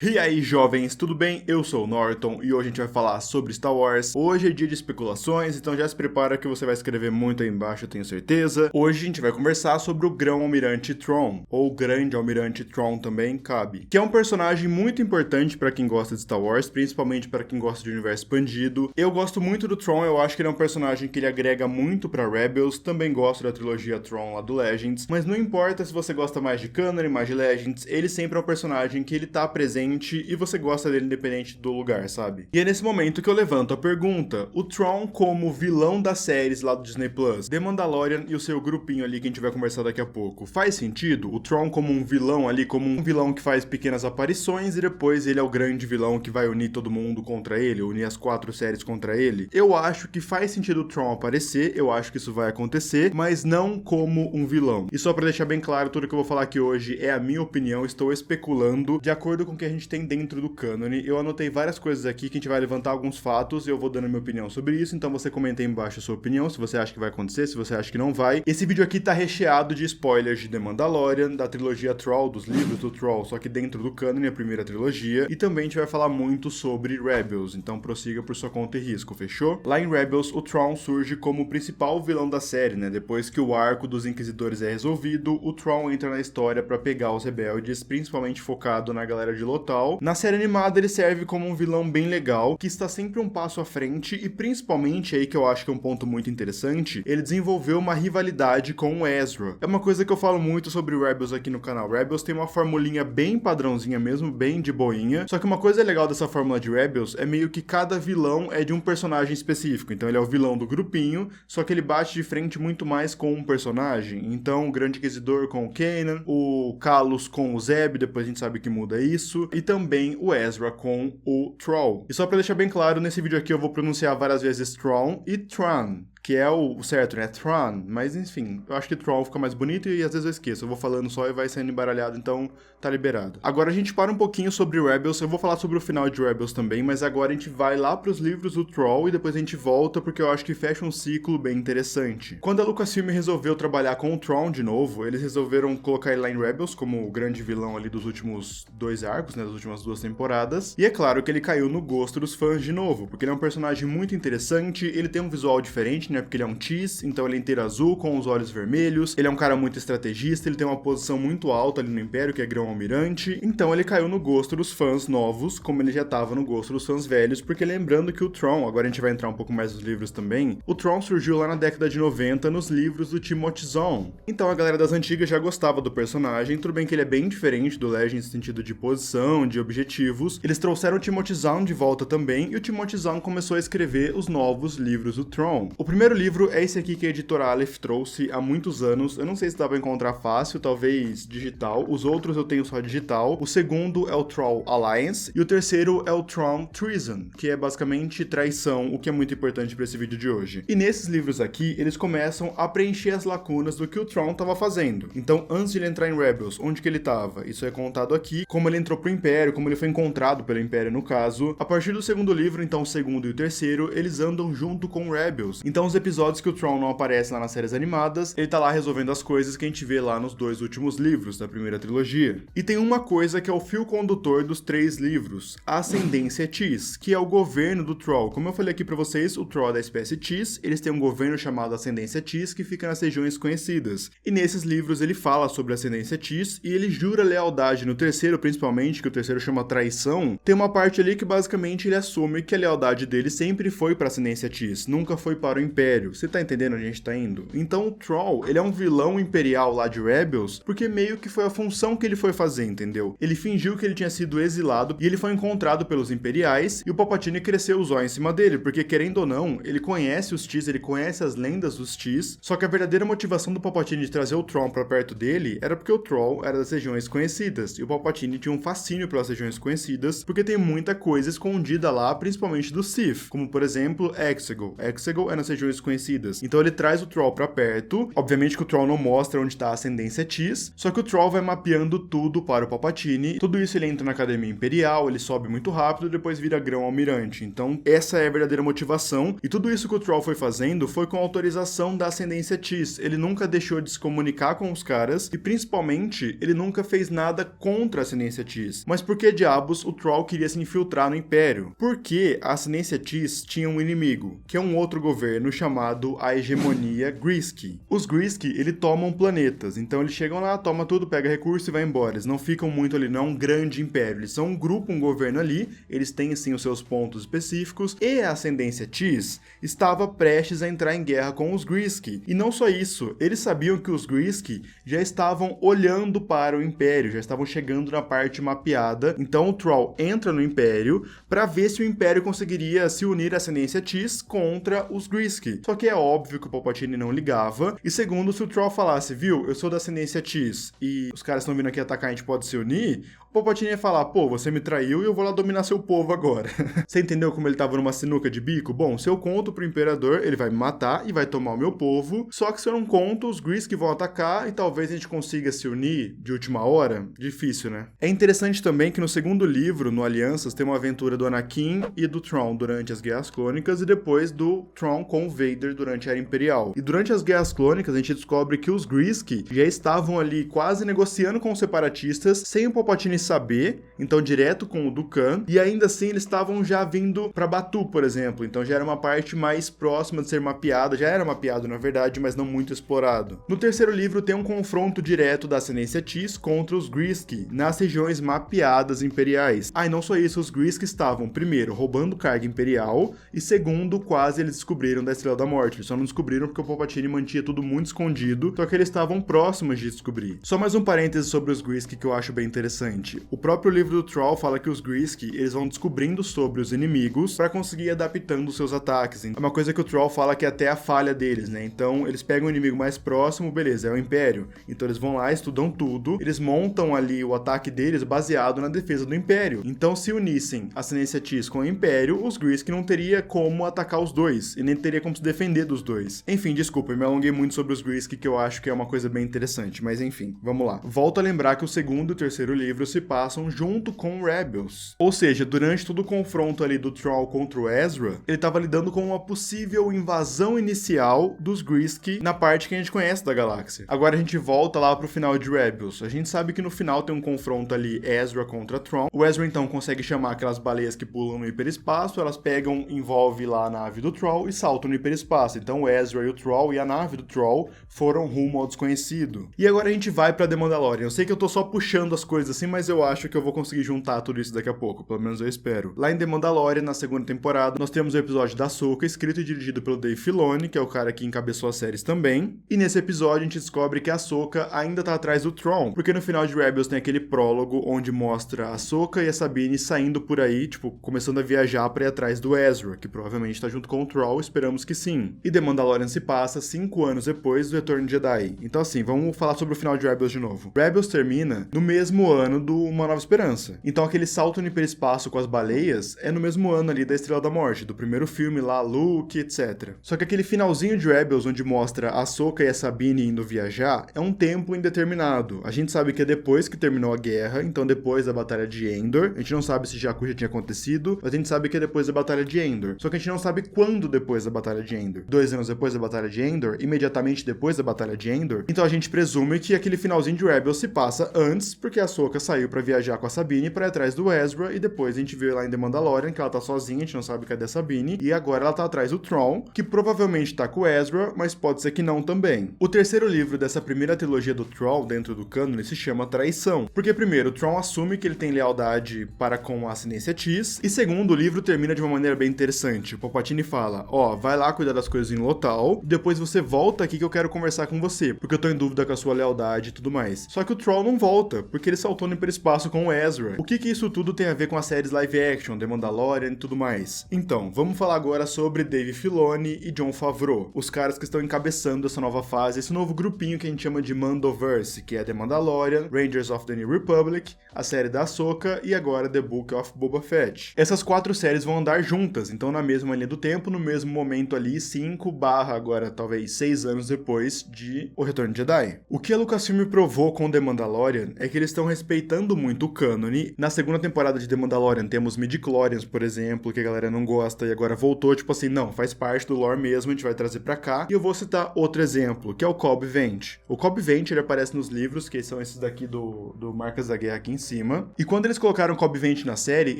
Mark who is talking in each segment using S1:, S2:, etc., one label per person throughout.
S1: E aí, jovens, tudo bem? Eu sou o Norton e hoje a gente vai falar sobre Star Wars. Hoje é dia de especulações, então já se prepara que você vai escrever muito aí embaixo, eu tenho certeza. Hoje a gente vai conversar sobre o Grão-Almirante Thrawn, ou Grande Almirante Thrawn também cabe, que é um personagem muito importante pra quem gosta de Star Wars, principalmente para quem gosta de universo expandido. Eu gosto muito do Thrawn, eu acho que ele é um personagem que ele agrega muito pra Rebels, também gosto da trilogia Thrawn lá do Legends, mas não importa se você gosta mais de Canon, mais de Legends, ele sempre é um personagem que ele tá presente e você gosta dele independente do lugar, sabe? E é nesse momento que eu levanto a pergunta: o Thrawn como vilão das séries lá do Disney Plus, The Mandalorian e o seu grupinho ali que a gente vai conversar daqui a pouco, faz sentido? O Thrawn como um vilão ali, como um vilão que faz pequenas aparições e depois ele é o grande vilão que vai unir todo mundo contra ele, unir as 4 séries contra ele? Eu acho que faz sentido o Thrawn aparecer, eu acho que isso vai acontecer, mas não como um vilão. E só pra deixar bem claro, tudo que eu vou falar aqui hoje é a minha opinião, estou especulando de acordo com o que a gente tem dentro do cânone. Eu anotei várias coisas aqui que a gente vai levantar alguns fatos e eu vou dando minha opinião sobre isso, então você comenta aí embaixo a sua opinião, se você acha que vai acontecer, se você acha que não vai. Esse vídeo aqui tá recheado de spoilers de The Mandalorian, da trilogia Troll, dos livros do Troll, só que dentro do cânone, a primeira trilogia, e também a gente vai falar muito sobre Rebels, então prossiga por sua conta e risco, fechou? Lá em Rebels, o Thrawn surge como o principal vilão da série, né? Depois que o arco dos Inquisidores é resolvido, o Thrawn entra na história pra pegar os rebeldes, principalmente focado na galera de Lothal. Na série animada ele serve como um vilão bem legal, que está sempre um passo à frente e principalmente aí que eu acho que é um ponto muito interessante, ele desenvolveu uma rivalidade com o Ezra. É uma coisa que eu falo muito sobre Rebels aqui no canal. Rebels tem uma formulinha bem padrãozinha mesmo, bem de boinha, só que uma coisa legal dessa fórmula de Rebels é meio que cada vilão é de um personagem específico, então ele é o vilão do grupinho, só que ele bate de frente muito mais com um personagem. Então o Grande Inquisidor com o Kanan, o Kalos com o Zeb, depois a gente sabe que muda isso, e também o Ezra com o Troll. E só pra deixar bem claro, nesse vídeo aqui eu vou pronunciar várias vezes Thrawn e Thrawn, que é o certo, né? Thrawn, mas enfim, eu acho que Thrawn fica mais bonito e às vezes eu esqueço, eu vou falando só e vai sendo embaralhado, então tá liberado. Agora a gente para um pouquinho sobre Rebels, eu vou falar sobre o final de Rebels também, mas agora a gente vai lá pros livros do Troll e depois a gente volta porque eu acho que fecha um ciclo bem interessante. Quando a Lucasfilm resolveu trabalhar com o Thrawn de novo, eles resolveram colocar ele lá em Rebels como o grande vilão ali dos últimos 2 arcos, né, das últimas 2 temporadas, e é claro que ele caiu no gosto dos fãs de novo, porque ele é um personagem muito interessante, ele tem um visual diferente, né, porque ele é um Tease, então ele é inteiro azul, com os olhos vermelhos, ele é um cara muito estrategista, ele tem uma posição muito alta ali no Império, que é Grão-Almirante, então ele caiu no gosto dos fãs novos, como ele já estava no gosto dos fãs velhos, porque lembrando que o Thrawn, agora a gente vai entrar um pouco mais nos livros também, o Thrawn surgiu lá na década de 90 nos livros do Timothy Zahn, então a galera das antigas já gostava do personagem, tudo bem que ele é bem diferente do Legends no sentido de posição, de objetivos, eles trouxeram o Timothy Zahn de volta também, e o Timothy Zahn começou a escrever os novos livros do Thrawn. O primeiro livro é esse aqui que a editora Aleph trouxe há muitos anos. Eu não sei se dá pra encontrar fácil, talvez digital. Os outros eu tenho só digital. O segundo é o Thrawn Alliance. E o terceiro é o Thrawn Treason, que é basicamente traição, o que é muito importante para esse vídeo de hoje. E nesses livros aqui, eles começam a preencher as lacunas do que o Thrawn estava fazendo. Então, antes de ele entrar em Rebels, onde que ele estava? Isso é contado aqui, como ele entrou pro Império, como ele foi encontrado pelo Império no caso. A partir do segundo livro, então o segundo e o terceiro, eles andam junto com Rebels. Então, os episódios que o Thrawn não aparece lá nas séries animadas, ele tá lá resolvendo as coisas que a gente vê lá nos 2 últimos livros da primeira trilogia. E tem uma coisa que é o fio condutor dos 3 livros, a Ascendência Tis, que é o governo do Troll. Como eu falei aqui pra vocês, o Troll é da espécie Tis, eles têm um governo chamado Ascendência Tis, que fica nas regiões conhecidas. E nesses livros ele fala sobre a Ascendência Tis, e ele jura lealdade no terceiro, principalmente, que o terceiro chama Traição. Tem uma parte ali que basicamente ele assume que a lealdade dele sempre foi pra Ascendência Tis, nunca foi para o Império. Você tá entendendo onde a gente tá indo? Então o Troll, ele é um vilão imperial lá de Rebels, porque meio que foi a função que ele foi fazer, entendeu? Ele fingiu que ele tinha sido exilado e ele foi encontrado pelos imperiais e o Palpatine cresceu o zóio em cima dele, porque querendo ou não, ele conhece os Tis, ele conhece as lendas dos Tis, só que a verdadeira motivação do Palpatine de trazer o Thrawn pra perto dele era porque o Troll era das regiões conhecidas e o Palpatine tinha um fascínio pelas regiões conhecidas, porque tem muita coisa escondida lá, principalmente do Sith, como por exemplo Exegol. Exegol é nas regiões regiões desconhecidas. Então ele traz o Troll pra perto, obviamente que o Troll não mostra onde tá a ascendência Tis, só que o Troll vai mapeando tudo para o Palpatine, tudo isso ele entra na Academia Imperial, ele sobe muito rápido e depois vira grão-almirante. Então essa é a verdadeira motivação, e tudo isso que o Troll foi fazendo foi com autorização da ascendência Tis. Ele nunca deixou de se comunicar com os caras, e principalmente, ele nunca fez nada contra a ascendência Tis. Mas por que diabos o Troll queria se infiltrar no Império? Porque a ascendência Tis tinha um inimigo, que é um outro governo chamado a Hegemonia Greasky. Os Greasky, eles tomam planetas, então eles chegam lá, tomam tudo, pega recurso e vai embora. Eles não ficam muito ali, não é um grande império, eles são um grupo, um governo ali, eles têm sim os seus pontos específicos, e a ascendência Tis estava prestes a entrar em guerra com os Greasky. E não só isso, eles sabiam que os Greasky já estavam olhando para o Império, já estavam chegando na parte mapeada, então o Troll entra no Império para ver se o Império conseguiria se unir à ascendência Tis contra os Greasky. Só que é óbvio que o Palpatine não ligava, e segundo, se o Troll falasse, viu, eu sou da ascendência Tis e os caras estão vindo aqui atacar, a gente pode se unir, o Palpatine ia falar, pô, você me traiu e eu vou lá dominar seu povo agora. Você entendeu como ele tava numa sinuca de bico? Bom, se eu conto pro Imperador, ele vai me matar e vai tomar o meu povo, só que se eu não conto, os Greasky vão atacar e talvez a gente consiga se unir de última hora. Difícil, né? É interessante também que no segundo livro, no Alianças, tem uma aventura do Anakin e do Thrawn durante as Guerras Clônicas e depois do Thrawn com o Vader durante a Era Imperial. E durante as Guerras Clônicas, a gente descobre que os Greasky já estavam ali quase negociando com os separatistas, sem o Palpatine saber, então direto com o Dukan, e ainda assim eles estavam já vindo pra Batuu, por exemplo, então já era uma parte mais próxima de ser mapeada, já era mapeado na verdade, mas não muito explorado. No terceiro livro tem um confronto direto da ascendência Tis contra os Greasky, nas regiões mapeadas imperiais. E não só isso, os Greasky estavam, primeiro, roubando carga imperial, e segundo, quase eles descobriram da Estrela da Morte. Eles só não descobriram porque o Palpatine mantinha tudo muito escondido, só que eles estavam próximos de descobrir. Só mais um parêntese sobre os Greasky que eu acho bem interessante. O próprio livro do Troll fala que os Greasky, eles vão descobrindo sobre os inimigos para conseguir ir adaptando os seus ataques. É uma coisa que o Troll fala que é até a falha deles, né? Então, eles pegam o inimigo mais próximo, beleza, é o Império. Então, eles vão lá, estudam tudo, eles montam ali o ataque deles baseado na defesa do Império. Então, se unissem a ascendência Tis com o Império, os Greasky não teria como atacar os dois, e nem teria como se defender dos dois. Enfim, desculpa, eu me alonguei muito sobre os Greasky, que eu acho que é uma coisa bem interessante, mas enfim, vamos lá. Volto a lembrar que o segundo e o terceiro livro se passam junto com Rebels. Ou seja, durante todo o confronto ali do Troll contra o Ezra, ele estava lidando com uma possível invasão inicial dos Greasky na parte que a gente conhece da galáxia. Agora a gente volta lá pro final de Rebels. A gente sabe que no final tem um confronto ali Ezra contra Thrawn. O Ezra então consegue chamar aquelas baleias que pulam no hiperespaço, elas pegam, envolve lá a nave do Troll e saltam no hiperespaço. Então o Ezra e o Troll e a nave do Troll foram rumo ao desconhecido. E agora a gente vai pra The Mandalorian. Eu sei que eu tô só puxando as coisas assim, mas eu acho que eu vou conseguir juntar tudo isso daqui a pouco, pelo menos eu espero. Lá em The Mandalorian, na segunda temporada, nós temos o episódio da Ahsoka, escrito e dirigido pelo Dave Filoni, que é o cara que encabeçou as séries também. E nesse episódio a gente descobre que a Ahsoka ainda tá atrás do Thrawn, porque no final de Rebels tem aquele prólogo onde mostra a Ahsoka e a Sabine saindo por aí, tipo, começando a viajar pra ir atrás do Ezra, que provavelmente tá junto com o Thrawn, esperamos que sim. E The Mandalorian se passa 5 anos depois do Retorno de Jedi. Então assim, vamos falar sobre o final de Rebels de novo. Rebels termina no mesmo ano do Uma Nova Esperança. Então aquele salto no hiperespaço com as baleias é no mesmo ano ali da Estrela da Morte, do primeiro filme lá, Luke, etc. Só que aquele finalzinho de Rebels, onde mostra a Ahsoka e a Sabine indo viajar, é um tempo indeterminado. A gente sabe que é depois que terminou a guerra, então depois da Batalha de Endor. A gente não sabe se Jakku já tinha acontecido, mas a gente sabe que é depois da Batalha de Endor. Só que a gente não sabe quando depois da Batalha de Endor. 2 anos depois da Batalha de Endor, imediatamente depois da Batalha de Endor. Então a gente presume que aquele finalzinho de Rebels se passa antes, porque a Ahsoka saiu pra viajar com a Sabine pra ir atrás do Ezra, e depois a gente vê lá em The Mandalorian que ela tá sozinha, a gente não sabe cadê a Sabine, e agora ela tá atrás do Thrawn, que provavelmente tá com o Ezra, mas pode ser que não também. O terceiro livro dessa primeira trilogia do Thrawn dentro do cânone se chama Traição, porque primeiro, o Thrawn assume que ele tem lealdade para com a ascendência Tis, e segundo, o livro termina de uma maneira bem interessante. O Palpatine fala, ó, vai lá cuidar das coisas em Lothal, depois você volta aqui que eu quero conversar com você, porque eu tô em dúvida com a sua lealdade e tudo mais. Só que o Thrawn não volta, porque ele saltou no hiperespaço espaço com o Ezra. O que isso tudo tem a ver com as séries live action, The Mandalorian e tudo mais? Então, vamos falar agora sobre Dave Filoni e Jon Favreau, os caras que estão encabeçando essa nova fase, esse novo grupinho que a gente chama de Mandoverse, que é The Mandalorian, Rangers of the New Republic, a série da Ahsoka e agora The Book of Boba Fett. Essas 4 séries vão andar juntas, então na mesma linha do tempo, no mesmo momento ali, 6 anos depois de O Retorno de Jedi. O que a Lucasfilm provou com The Mandalorian é que eles estão respeitando muito o cânone. Na segunda temporada de The Mandalorian temos midi-chlorians, por exemplo, que a galera não gosta e agora voltou, tipo assim, não, faz parte do lore mesmo, a gente vai trazer pra cá. E eu vou citar outro exemplo, que é o Cobb Vanth. O Cobb Vanth, ele aparece nos livros, que são esses daqui do Marcas da Guerra aqui em cima. E quando eles colocaram o Cobb Vanth na série,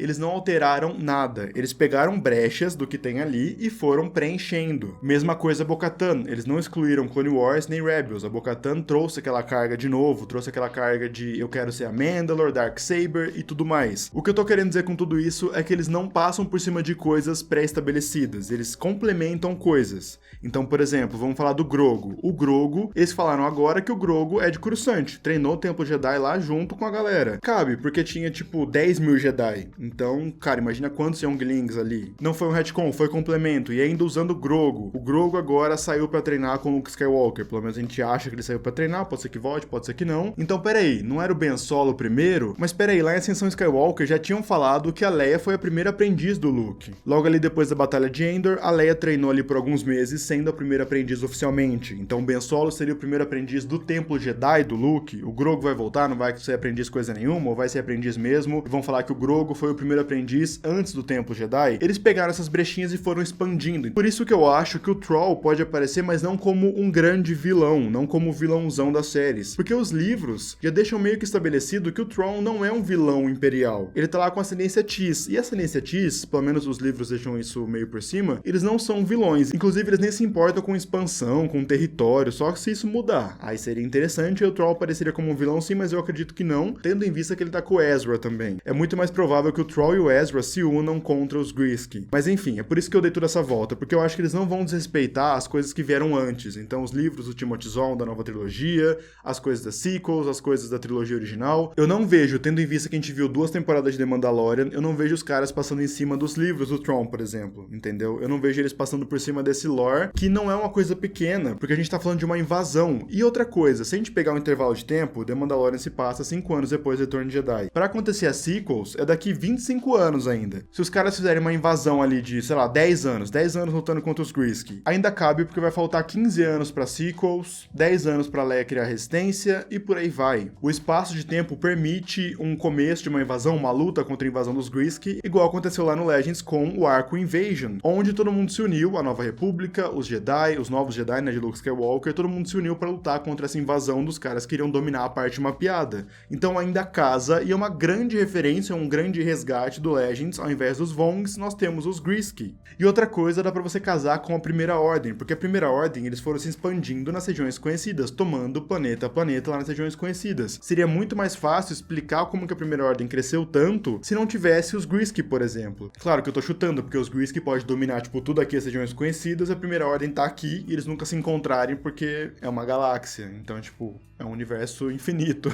S1: eles não alteraram nada. Eles pegaram brechas do que tem ali e foram preenchendo. Mesma coisa a Bo-Katan, eles não excluíram Clone Wars nem Rebels. A Bo-Katan trouxe aquela carga de novo, trouxe aquela carga de eu quero ser a Mandalore, Darksaber e tudo mais. O que eu tô querendo dizer com tudo isso é que eles não passam por cima de coisas pré-estabelecidas, eles complementam coisas. Então, por exemplo, vamos falar do Grogu. O Grogu, eles falaram agora que o Grogu é de Coruscant, treinou o Templo Jedi lá junto com a galera. Cabe, porque tinha tipo 10 mil Jedi. Então, cara, imagina quantos Younglings ali. Não foi um retcon, foi complemento, e ainda usando o Grogu. O Grogu agora saiu pra treinar com o Luke Skywalker, pelo menos a gente acha que ele saiu pra treinar, pode ser que volte, pode ser que não. Então, peraí, não era o Ben Solo primeiro? Mas peraí, lá em Ascensão Skywalker já tinham falado que a Leia foi a primeira aprendiz do Luke. Logo ali depois da Batalha de Endor, a Leia treinou ali por alguns meses, sendo a primeira aprendiz oficialmente. Então, Ben Solo seria o primeiro aprendiz do Templo Jedi do Luke. O Grogu vai voltar, não vai ser aprendiz coisa nenhuma, ou vai ser aprendiz mesmo. E vão falar que o Grogu foi o primeiro aprendiz antes do Templo Jedi. Eles pegaram essas brechinhas e foram expandindo. Por isso que eu acho que o Troll pode aparecer, mas não como um grande vilão, não como o vilãozão das séries. Porque os livros já deixam meio que estabelecido que o Thrawn não é um vilão imperial. Ele tá lá com ascendência Tis. E a ascendência Tis, pelo menos os livros deixam isso meio por cima, eles não são vilões. Inclusive, eles nem se importam com expansão, com território, só que se isso mudar. Aí seria interessante e o Thrawn apareceria como um vilão sim, mas eu acredito que não, tendo em vista que ele tá com o Ezra também. É muito mais provável que o Thrawn e o Ezra se unam contra os Greasky. Mas enfim, é por isso que eu dei toda essa volta, porque eu acho que eles não vão desrespeitar as coisas que vieram antes. Então, os livros do Timothy Zahn da nova trilogia, as coisas das sequels, as coisas da trilogia original. Eu não vejo, tendo em vista que a gente viu 2 temporadas de The Mandalorian, eu não vejo os caras passando em cima dos livros do Thrawn, por exemplo, entendeu? Eu não vejo eles passando por cima desse lore, que não é uma coisa pequena, porque a gente tá falando de uma invasão. E outra coisa, se a gente pegar um intervalo de tempo, The Mandalorian se passa 5 anos depois do Retorno de Jedi. Pra acontecer as sequels, é daqui 25 anos ainda. Se os caras fizerem uma invasão ali de, sei lá, 10 anos lutando contra os Greasky, ainda cabe porque vai faltar 15 anos pra sequels, 10 anos pra Leia criar resistência e por aí vai. O espaço de tempo permite um começo de uma invasão, uma luta contra a invasão dos Greasky, igual aconteceu lá no Legends com o arco Invasion, onde todo mundo se uniu, a Nova República, os Jedi, os novos Jedi, né, de Luke Skywalker, todo mundo se uniu pra lutar contra essa invasão dos caras que queriam dominar a parte mapeada. Então ainda casa e é uma grande referência, um grande resgate do Legends, ao invés dos Vongs, nós temos os Greasky. E outra coisa, dá pra você casar com a Primeira Ordem, porque a Primeira Ordem, eles foram se expandindo nas regiões conhecidas, tomando planeta a planeta lá nas regiões conhecidas. Seria muito mais fácil explicar como que a Primeira Ordem cresceu tanto se não tivesse os Greasky, por exemplo. Claro que eu tô chutando, porque os Greasky podem dominar, tipo, tudo aqui as regiões conhecidas, a Primeira Ordem tá aqui e eles nunca se encontrarem porque é uma galáxia. Então, tipo, é um universo infinito.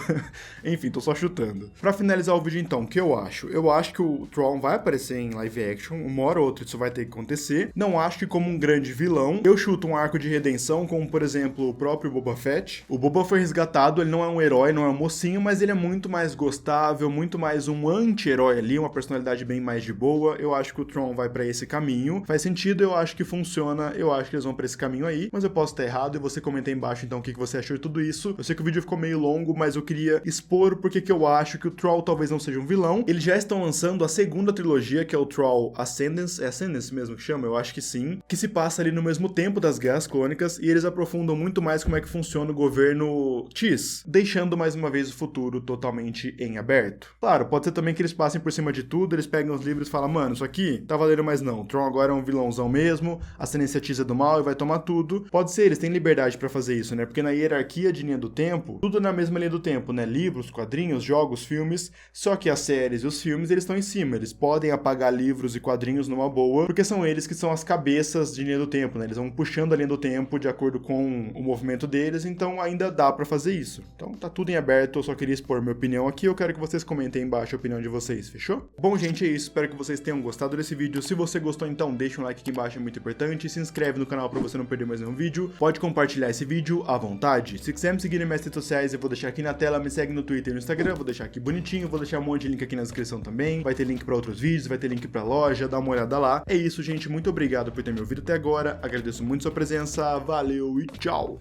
S1: Enfim, tô só chutando. Pra finalizar o vídeo, então, o que eu acho? Eu acho que o Thrawn vai aparecer em live action, uma hora ou outra isso vai ter que acontecer. Não acho que como um grande vilão. Eu chuto um arco de redenção, como, por exemplo, o próprio Boba Fett. O Boba foi resgatado, ele não é um herói, não é um mocinho, mas ele é muito mais gostável, muito mais um anti-herói ali, uma personalidade bem mais de boa. Eu acho que o Thrawn vai pra esse caminho. Faz sentido, eu acho que funciona, eu acho que eles vão pra esse caminho aí, mas eu posso estar errado e você comenta aí embaixo, então, o que você achou de tudo isso. Eu sei que o vídeo ficou meio longo, mas eu queria expor porque que eu acho que o Thrawn talvez não seja um vilão. Eles já estão lançando a segunda trilogia, que é o Thrawn Ascendance. É Ascendance mesmo que chama? Eu acho que sim. Que se passa ali no mesmo tempo das Guerras Clônicas e eles aprofundam muito mais como é que funciona o governo Tis, deixando mais uma vez o futuro totalmente em aberto. Claro, pode ser também que eles passem por cima de tudo, eles pegam os livros e falam, mano, isso aqui tá valendo mais não. O Thrawn agora é um vilãozão mesmo, a ascendência Tis é do mal e vai tomar tudo. Pode ser, eles têm liberdade pra fazer isso, né? Porque na hierarquia de linha do tempo, tempo, tudo na mesma linha do tempo, né? Livros, quadrinhos, jogos, filmes, só que as séries e os filmes, eles estão em cima, eles podem apagar livros e quadrinhos numa boa, porque são eles que são as cabeças de linha do tempo, né? Eles vão puxando a linha do tempo de acordo com o movimento deles, então ainda dá pra fazer isso. Então tá tudo em aberto, eu só queria expor minha opinião aqui, eu quero que vocês comentem aí embaixo a opinião de vocês, fechou? Bom, gente, é isso, espero que vocês tenham gostado desse vídeo. Se você gostou, então deixa um like aqui embaixo, é muito importante, se inscreve no canal pra você não perder mais nenhum vídeo, pode compartilhar esse vídeo à vontade. Se quiser me seguir nas minhas redes sociais, eu vou deixar aqui na tela, me segue no Twitter e no Instagram, vou deixar aqui bonitinho, vou deixar um monte de link aqui na descrição também, vai ter link pra outros vídeos, vai ter link pra loja, dá uma olhada lá. É isso, gente, muito obrigado por ter me ouvido até agora, agradeço muito sua presença, valeu e tchau!